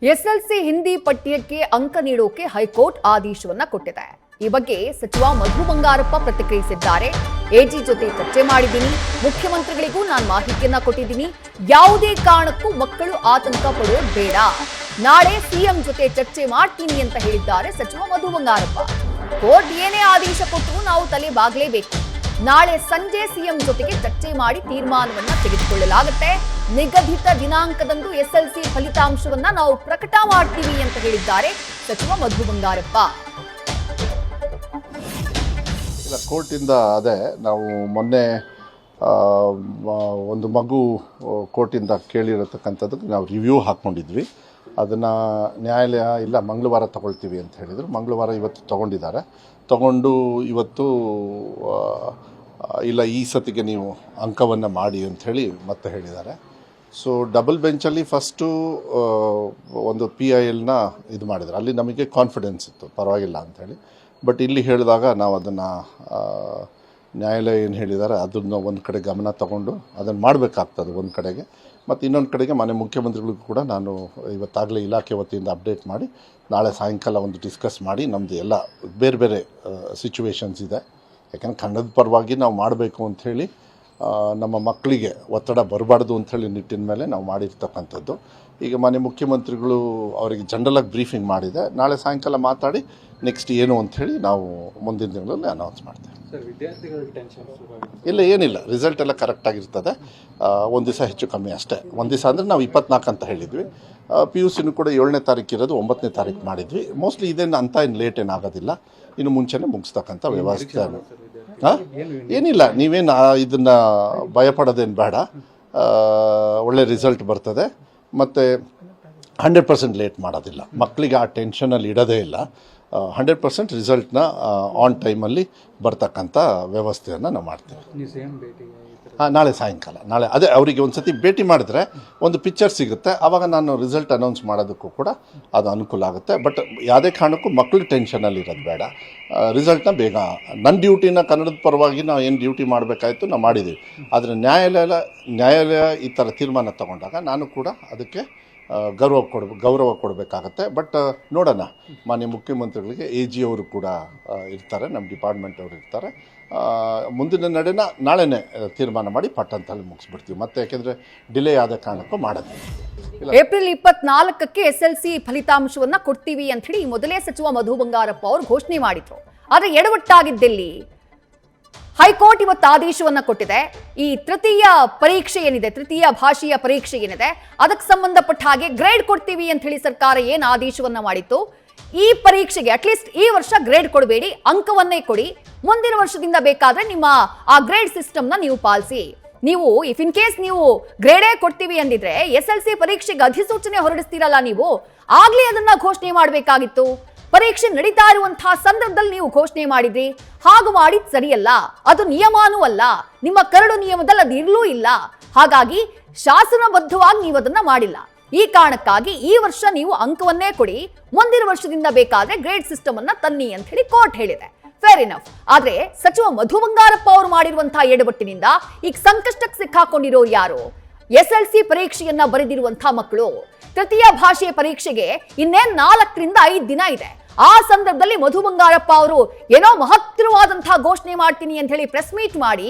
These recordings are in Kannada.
ಎಸ್ಎಲ್ಸಿ ಹಿಂದಿ ಪಠ್ಯಕ್ಕೆ ಅಂಕ ನೀಡೋಕೆ ಹೈಕೋರ್ಟ್ ಆದೇಶವನ್ನ ಕೊಟ್ಟಿದೆ. ಈ ಬಗ್ಗೆ ಸಚಿವ ಮಧು ಬಂಗಾರಪ್ಪ ಪ್ರತಿಕ್ರಿಯಿಸಿದ್ದಾರೆ. ಎಜಿ ಜೊತೆ ಚರ್ಚೆ ಮಾಡಿದ್ದೀನಿ, ಮುಖ್ಯಮಂತ್ರಿಗಳಿಗೂ ನಾನು ಮಾಹಿತಿಯನ್ನ ಕೊಟ್ಟಿದ್ದೀನಿ. ಯಾವುದೇ ಕಾರಣಕ್ಕೂ ಮಕ್ಕಳು ಆತಂಕ ಪಡೋದು ಬೇಡ. ನಾಳೆ ಸಿಎಂ ಜೊತೆ ಚರ್ಚೆ ಮಾಡ್ತೀನಿ ಅಂತ ಹೇಳಿದ್ದಾರೆ ಸಚಿವ ಮಧು ಬಂಗಾರಪ್ಪ. ಕೋರ್ಟ್ ಏನೇ ಆದೇಶ ಕೊಟ್ಟರೂ ನಾವು ತಲೆ ಬಾಗಲೇಬೇಕು. ನಾಳೆ ಸಂಜೆ ಸಿಎಂ ಜೊತೆಗೆ ಚರ್ಚೆ ಮಾಡಿ ತೀರ್ಮಾನವನ್ನ ತೆಗೆದುಕೊಳ್ಳಲಾಗುತ್ತೆ. ನಿಗದಿತ ದಿನಾಂಕದಂದು ಎಸ್ಎಲ್ಸಿ ಫಲಿತಾಂಶವನ್ನ ನಾವು ಪ್ರಕಟ ಮಾಡ್ತೀವಿ ಅಂತ ಹೇಳಿದ್ದಾರೆ ಸಚಿವ ಮಧು ಬಂಗಾರಪ್ಪ. ಕೋರ್ಟಿಂದ ಅದೇ ನಾವು ಮೊನ್ನೆ ಒಂದು ಮಗು ಕೋರ್ಟಿಂದ ಕೇಳಿರತಕ್ಕಂಥದ್ದಕ್ಕೆ ನಾವು ರಿವ್ಯೂ ಹಾಕ್ಕೊಂಡಿದ್ವಿ. ಅದನ್ನು ನ್ಯಾಯಾಲಯ ಇಲ್ಲ ಮಂಗಳವಾರ ತಗೊಳ್ತೀವಿ ಅಂತ ಹೇಳಿದರು. ಮಂಗಳವಾರ ಇವತ್ತು ತಗೊಂಡಿದ್ದಾರೆ. ತಗೊಂಡು ಇವತ್ತು ಇಲ್ಲ ಈ ಸತಿಗೆ ನೀವು ಅಂಕವನ್ನು ಮಾಡಿ ಅಂಥೇಳಿ ಮತ್ತೆ ಹೇಳಿದ್ದಾರೆ. ಸೊ ಡಬಲ್ ಬೆಂಚಲ್ಲಿ ಫಸ್ಟು ಒಂದು PILನ ಇದು ಮಾಡಿದ್ದಾರೆ. ಅಲ್ಲಿ ನಮಗೆ ಕಾನ್ಫಿಡೆನ್ಸ್ ಇತ್ತು, ಪರವಾಗಿಲ್ಲ ಅಂಥೇಳಿ. ಬಟ್ ಇಲ್ಲಿ ಹೇಳಿದಾಗ ನಾವು ಅದನ್ನು ನ್ಯಾಯಾಲಯ ಏನು ಹೇಳಿದ್ದಾರೆ ಅದನ್ನು ಒಂದು ಕಡೆ ಗಮನ ತಗೊಂಡು ಅದನ್ನು ಮಾಡಬೇಕಾಗ್ತದೆ ಒಂದು ಕಡೆಗೆ. ಮತ್ತು ಇನ್ನೊಂದು ಕಡೆಗೆ ಮನೆ ಮುಖ್ಯಮಂತ್ರಿಗಳಿಗೂ ಕೂಡ ನಾನು ಇವತ್ತಾಗಲೇ ಇಲಾಖೆ ವತಿಯಿಂದ ಅಪ್ಡೇಟ್ ಮಾಡಿ ನಾಳೆ ಸಾಯಂಕಾಲ ಒಂದು ಡಿಸ್ಕಸ್ ಮಾಡಿ ನಮ್ಮದು ಎಲ್ಲ ಬೇರೆ ಬೇರೆ ಸಿಚುವೇಶನ್ಸ್ ಇದೆ. ಯಾಕಂದರೆ ಕನ್ನಡದ ಪರವಾಗಿ ನಾವು ಮಾಡಬೇಕು ಅಂಥೇಳಿ, ನಮ್ಮ ಮಕ್ಕಳಿಗೆ ಒತ್ತಡ ಬರಬಾರ್ದು ಅಂಥೇಳಿ ನಿಟ್ಟಿನ ಮೇಲೆ ನಾವು ಮಾಡಿರ್ತಕ್ಕಂಥದ್ದು. ಈಗ ಮನೆ ಮುಖ್ಯಮಂತ್ರಿಗಳು ಅವರಿಗೆ ಜನರಲಾಗಿ ಬ್ರೀಫಿಂಗ್ ಮಾಡಿದೆ. ನಾಳೆ ಸಾಯಂಕಾಲ ಮಾತಾಡಿ ನೆಕ್ಸ್ಟ್ ಏನು ಅಂಥೇಳಿ ನಾವು ಮುಂದಿನ ದಿನಗಳಲ್ಲಿ ಅನೌನ್ಸ್ ಮಾಡ್ತೇವೆ. ಇಲ್ಲ ಏನಿಲ್ಲ, ರಿಸಲ್ಟ್ ಎಲ್ಲ ಕರೆಕ್ಟಾಗಿರ್ತದೆ. ಒಂದು ದಿವಸ ಹೆಚ್ಚು ಕಮ್ಮಿ ಅಷ್ಟೇ. ಒಂದು ದಿವಸ ಅಂದರೆ ನಾವು 24 ಅಂತ ಹೇಳಿದ್ವಿ. PUCನೂ ಕೂಡ 7ನೇ ತಾರೀಕು ಇರೋದು 9ನೇ ತಾರೀಕು ಮಾಡಿದ್ವಿ. ಮೋಸ್ಟ್ಲಿ ಇದೇನು ಅಂತ ಏನು ಲೇಟ್ ಏನಾಗೋದಿಲ್ಲ, ಇನ್ನು ಮುಂಚೆನೇ ಮುಗಿಸ್ತಕ್ಕಂಥ ವ್ಯವಸ್ಥೆ. ಏನಿಲ್ಲ, ನೀವೇನು ಇದನ್ನು ಭಯಪಡೋದೇನು ಬೇಡ. ಒಳ್ಳೆ ರಿಸಲ್ಟ್ ಬರ್ತದೆ. ಮತ್ತು 100% ಲೇಟ್ ಮಾಡೋದಿಲ್ಲ. ಮಕ್ಕಳಿಗೆ ಆ ಟೆನ್ಷನಲ್ಲಿ ಇಡೋದೇ ಇಲ್ಲ. 100% ರಿಸಲ್ಟ್ನ ಆನ್ ಟೈಮಲ್ಲಿ ಬರ್ತಕ್ಕಂಥ ವ್ಯವಸ್ಥೆಯನ್ನು ನಾವು ಮಾಡ್ತೀವಿ. ನಾಳೆ ಸಾಯಂಕಾಲ ಅದೇ ಅವರಿಗೆ ಒಂದು ಸತಿ ಭೇಟಿ ಮಾಡಿದ್ರೆ ಒಂದು ಪಿಕ್ಚರ್ ಸಿಗುತ್ತೆ. ಆವಾಗ ನಾನು ರಿಸಲ್ಟ್ ಅನೌನ್ಸ್ ಮಾಡೋದಕ್ಕೂ ಕೂಡ ಅದು ಅನುಕೂಲ ಆಗುತ್ತೆ. ಬಟ್ ಯಾವುದೇ ಕಾರಣಕ್ಕೂ ಮಕ್ಕಳು ಟೆನ್ಷನಲ್ಲಿ ಇರೋದು ಬೇಡ. ರಿಸಲ್ಟ್ನ ಬೇಗ, ನನ್ನ ಡ್ಯೂಟಿನ ಕನ್ನಡದ ಪರವಾಗಿ ನಾವು ಏನು ಡ್ಯೂಟಿ ಮಾಡಬೇಕಾಯ್ತು ನಾವು ಮಾಡಿದ್ದೀವಿ. ಆದರೆ ನ್ಯಾಯಾಲಯ ಈ ಥರ ತೀರ್ಮಾನ ತಗೊಂಡಾಗ ನಾನು ಕೂಡ ಅದಕ್ಕೆ ಗೌರವ ಕೊಡಬೇಕಾಗತ್ತೆ. ಬಟ್ ನೋಡೋಣ, ಮಾನ್ಯ ಮುಖ್ಯಮಂತ್ರಿಗಳಿಗೆ AG ಅವರು ಕೂಡ ಇರ್ತಾರೆ, ನಮ್ಮ ಡಿಪಾರ್ಟ್ಮೆಂಟ್ ಅವರು ಇರ್ತಾರೆ. ಮುಂದಿನ ನಡೆನ ನಾಳೆನೇ ತೀರ್ಮಾನ ಮಾಡಿ ಪಟ್ಟಂತಲ್ಲಿ ಮುಗಿಸ್ಬಿಡ್ತೀವಿ. ಮತ್ತೆ ಯಾಕೆಂದರೆ ಡಿಲೇ ಆದ ಕಾರಣಕ್ಕೂ ಮಾಡೋದು. ಏಪ್ರಿಲ್ 24ಕ್ಕೆ SLC ಫಲಿತಾಂಶವನ್ನ ಕೊಡ್ತೀವಿ ಅಂತ ಹೇಳಿ ಮೊದಲೇ ಸಚಿವ ಮಧು ಬಂಗಾರಪ್ಪ ಅವರು ಘೋಷಣೆ ಮಾಡಿದ್ರು. ಆದರೆ ಎಡವಟ್ಟಾಗಿದ್ದಲ್ಲಿ ಹೈಕೋರ್ಟ್ ಇವತ್ತು ಆದೇಶವನ್ನ ಕೊಟ್ಟಿದೆ. ಈ ತೃತೀಯ ಪರೀಕ್ಷೆ ಏನಿದೆ, ತೃತೀಯ ಭಾಷೆಯ ಪರೀಕ್ಷೆ ಏನಿದೆ, ಅದಕ್ಕೆ ಸಂಬಂಧಪಟ್ಟ ಹಾಗೆ ಗ್ರೇಡ್ ಕೊಡ್ತೀವಿ ಅಂತ ಹೇಳಿ ಸರ್ಕಾರ ಏನು ಆದೇಶವನ್ನ ಮಾಡಿತ್ತು, ಈ ಪರೀಕ್ಷೆಗೆ ಅಟ್ಲೀಸ್ಟ್ ಈ ವರ್ಷ ಗ್ರೇಡ್ ಕೊಡಬೇಡಿ, ಅಂಕವನ್ನೇ ಕೊಡಿ. ಮುಂದಿನ ವರ್ಷದಿಂದ ಬೇಕಾದ್ರೆ ನಿಮ್ಮ ಆ ಗ್ರೇಡ್ ಸಿಸ್ಟಮ್ನ ನೀವು ಪಾಲಿಸಿ. ನೀವು ಇಫ್ ಇನ್ ಕೇಸ್ ನೀವು ಗ್ರೇಡೇ ಕೊಡ್ತೀವಿ ಅಂದಿದ್ರೆ SLC ಪರೀಕ್ಷೆಗೆ ಅಧಿಸೂಚನೆ ಹೊರಡಿಸ್ತೀರಲ್ಲ, ನೀವು ಆಗ್ಲೇ ಅದನ್ನ ಘೋಷಣೆ ಮಾಡಬೇಕಾಗಿತ್ತು. ಪರೀಕ್ಷೆ ನಡೀತಾ ಇರುವಂತಹ ಸಂದರ್ಭದಲ್ಲಿ ನೀವು ಘೋಷಣೆ ಮಾಡಿದ್ರಿ. ಹಾಗೆ ಮಾಡಿದ್ ಸರಿಯಲ್ಲ, ಅದು ನಿಯಮಾನೂ ಅಲ್ಲ, ನಿಮ್ಮ ಕರಡು ನಿಯಮದಲ್ಲಿ ಅದು ಇರ್ಲೂ ಇಲ್ಲ. ಹಾಗಾಗಿ ಶಾಸನಬದ್ಧವಾಗಿ ನೀವು ಅದನ್ನ ಮಾಡಿಲ್ಲ. ಈ ಕಾರಣಕ್ಕಾಗಿ ಈ ವರ್ಷ ನೀವು ಅಂಕವನ್ನೇ ಕೊಡಿ, ಮುಂದಿನ ವರ್ಷದಿಂದ ಬೇಕಾದ್ರೆ ಗ್ರೇಡ್ ಸಿಸ್ಟಮ್ ಅನ್ನ ತನ್ನಿ ಅಂತ ಹೇಳಿ ಕೋರ್ಟ್ ಹೇಳಿದೆ. Fair enough. ಆದ್ರೆ ಸಚಿವ ಮಧು ಬಂಗಾರಪ್ಪ ಅವರು ಮಾಡಿರುವಂತಹ ಎಡವಟ್ಟಿನಿಂದ ಈಗ ಸಂಕಷ್ಟಕ್ಕೆ ಸಿಕ್ಕಾಕೊಂಡಿರೋ ಯಾರು? SLC ಪರೀಕ್ಷೆಯನ್ನ ಬರೆದಿರುವಂತಹ ಮಕ್ಕಳು. ತೃತೀಯ ಭಾಷೆಯ ಪರೀಕ್ಷೆಗೆ ಇನ್ನೇನ್ 4ರಿಂದ 5 ದಿನ ಇದೆ. ಆ ಸಂದರ್ಭದಲ್ಲಿ ಮಧು ಬಂಗಾರಪ್ಪ ಅವರು ಏನೋ ಮಹತ್ತರವಾದಂತಹ ಘೋಷಣೆ ಮಾಡ್ತೀನಿ ಅಂತ ಹೇಳಿ ಪ್ರೆಸ್ ಮೀಟ್ ಮಾಡಿ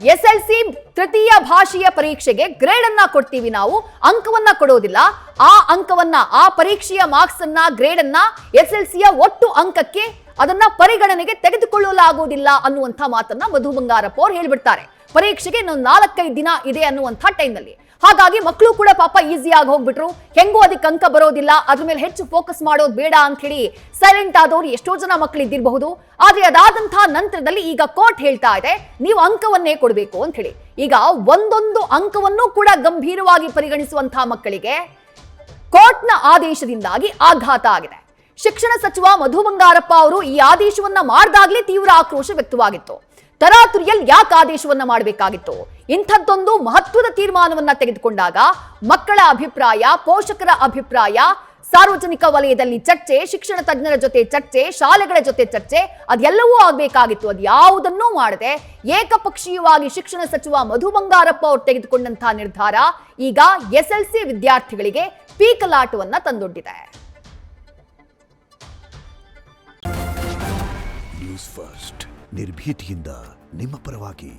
SLC ತೃತೀಯ ಭಾಷೆಯ ಪರೀಕ್ಷೆಗೆ ಗ್ರೇಡ್ ಅನ್ನ ಕೊಡ್ತೀವಿ, ನಾವು ಅಂಕವನ್ನ ಕೊಡೋದಿಲ್ಲ, ಆ ಅಂಕವನ್ನ, ಆ ಪರೀಕ್ಷೆಯ ಮಾರ್ಕ್ಸ್ ಅನ್ನ, ಗ್ರೇಡ್ ಅನ್ನ SLCಯ ಒಟ್ಟು ಅಂಕಕ್ಕೆ ಅದನ್ನ ಪರಿಗಣನೆಗೆ ತೆಗೆದುಕೊಳ್ಳಲಾಗುವುದಿಲ್ಲ ಅನ್ನುವಂಥ ಮಾತನ್ನ ಮಧು ಬಂಗಾರಪ್ಪ ಅವರು ಹೇಳ್ಬಿಡ್ತಾರೆ. ಪರೀಕ್ಷೆಗೆ ಇನ್ನೊಂದು 4-5 ದಿನ ಇದೆ ಅನ್ನುವಂಥ ಟೈಮ್ನಲ್ಲಿ. ಹಾಗಾಗಿ ಮಕ್ಕಳು ಕೂಡ ಪಾಪ ಈಸಿಯಾಗಿ ಹೋಗ್ಬಿಟ್ರು. ಹೆಂಗೂ ಅದಕ್ಕೆ ಅಂಕ ಬರೋದಿಲ್ಲ, ಅದ್ರ ಮೇಲೆ ಹೆಚ್ಚು ಫೋಕಸ್ ಮಾಡೋದು ಬೇಡ ಅಂತ ಹೇಳಿ ಸೈಲೆಂಟ್ ಆದವರು ಎಷ್ಟೋ ಜನ ಮಕ್ಕಳು ಇದ್ದಿರಬಹುದು. ಆದ್ರೆ ಅದಾದಂತಹ ನಂತರದಲ್ಲಿ ಈಗ ಕೋರ್ಟ್ ಹೇಳ್ತಾ ಇದೆ ನೀವು ಅಂಕವನ್ನೇ ಕೊಡಬೇಕು ಅಂತ ಹೇಳಿ. ಈಗ ಒಂದೊಂದು ಅಂಕವನ್ನು ಕೂಡ ಗಂಭೀರವಾಗಿ ಪರಿಗಣಿಸುವಂತಹ ಮಕ್ಕಳಿಗೆ ಕೋರ್ಟ್ನ ಆದೇಶದಿಂದಾಗಿ ಆಘಾತ ಆಗಿದೆ. ಶಿಕ್ಷಣ ಸಚಿವ ಮಧು ಬಂಗಾರಪ್ಪ ಅವರು ಈ ಆದೇಶವನ್ನ ಮಾಡಿದಾಗಲೇ ತೀವ್ರ ಆಕ್ರೋಶ ವ್ಯಕ್ತವಾಗಿತ್ತು. ತರಾತುರಿಯಲ್ಲಿ ಯಾಕೆ ಆದೇಶವನ್ನ ಮಾಡಬೇಕಾಗಿತ್ತು? ಇಂಥದ್ದೊಂದು ಮಹತ್ವದ ತೀರ್ಮಾನವನ್ನ ತೆಗೆದುಕೊಂಡಾಗ ಮಕ್ಕಳ ಅಭಿಪ್ರಾಯ, ಪೋಷಕರ ಅಭಿಪ್ರಾಯ, ಸಾರ್ವಜನಿಕ ವಲಯದಲ್ಲಿ ಚರ್ಚೆ, ಶಿಕ್ಷಣ ತಜ್ಞರ ಜೊತೆ ಚರ್ಚೆ, ಶಾಲೆಗಳ ಜೊತೆ ಚರ್ಚೆ, ಅದೆಲ್ಲವೂ ಆಗಬೇಕಾಗಿತ್ತು. ಅದು ಯಾವುದನ್ನೂ ಮಾಡದೆ ಏಕಪಕ್ಷೀಯವಾಗಿ ಶಿಕ್ಷಣ ಸಚಿವ ಮಧು ಬಂಗಾರಪ್ಪ ಅವರು ತೆಗೆದುಕೊಂಡಂತಹ ನಿರ್ಧಾರ ಈಗ SLC ವಿದ್ಯಾರ್ಥಿಗಳಿಗೆ ಪೀಕಲಾಟವನ್ನ ತಂದೊಡ್ಡಿದೆ. ನ್ಯೂಸ್ ಫಸ್ಟ್ ನಿರ್ಭೀತಿಯಿಂದ ನಿಮ್ಮ ಪರವಾಗಿ.